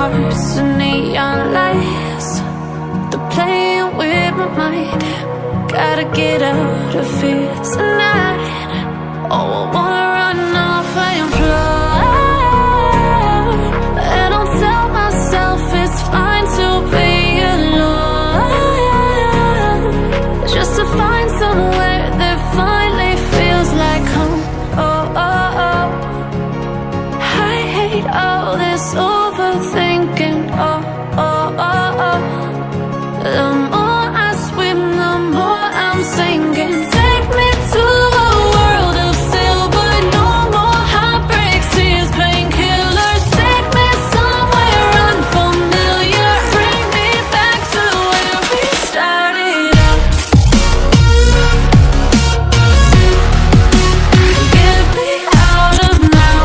hearts and neon lights. They're playing with my mind. Gotta get out of here tonight. Oh, I wanna run off and fly. And I'll tell myself it's fine to be alone, just to find somewhere that finally feels like home. Oh, oh, oh. I hate all this overthinking. Oh, oh, oh, oh. The more I swim, the more I'm sinking. Take me to a world of silver. No more heartbreaks, tears, painkillers. Take me somewhere unfamiliar. Bring me back to where we started out. Get me out of now,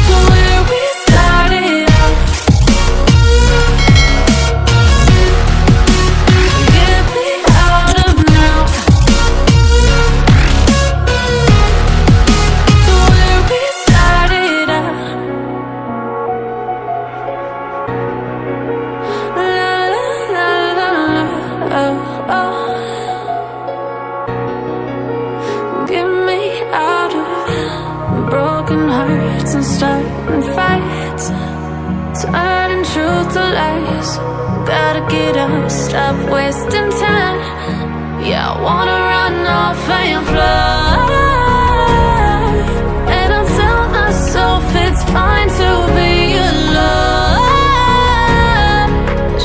to where we started out. Get me out of now, to where we started out. La la la la la, oh, oh. Get me out of broken hearts and starting fights, turning truth to lies. Gotta get up, stop wasting time. Yeah, I wanna run off and fly. And I'll tell myself it's fine to be alone,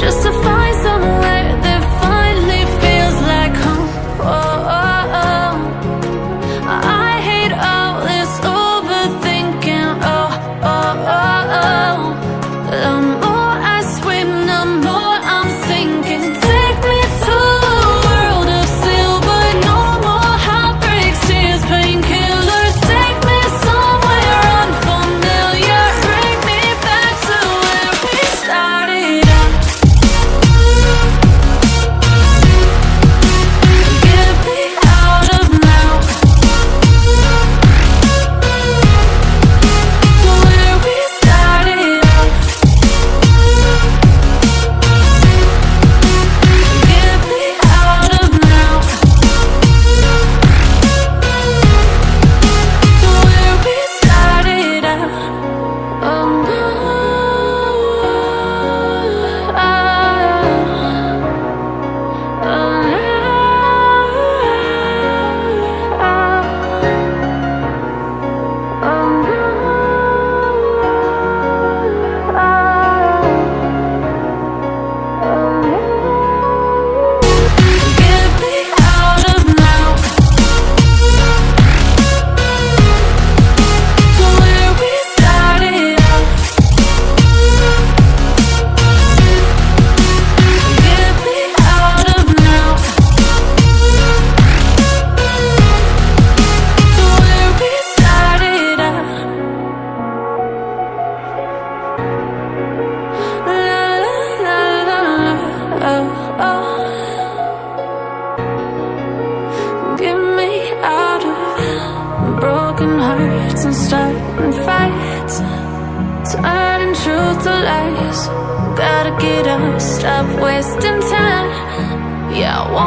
just to find somewhere that finally feels like home. Oh, oh, oh. I hate all this overthinking. Oh, oh, oh, oh. The more I swim, the more I'm sinking. Take me to a world of silver. No more heartbreaks, tears, painkillers. Take me somewhere unfamiliar. Bring me back to where we started out. Get me out of now, to where we started out. Get me out of now, to where we started out. Oh, no. Get me out of now, to where we started out. Get me out of now, to where we started out. La la la la la, oh, oh. Get me out of broken hearts and starting fights, turning truth to lies. Gotta get up, stop wasting time. Yeah, I want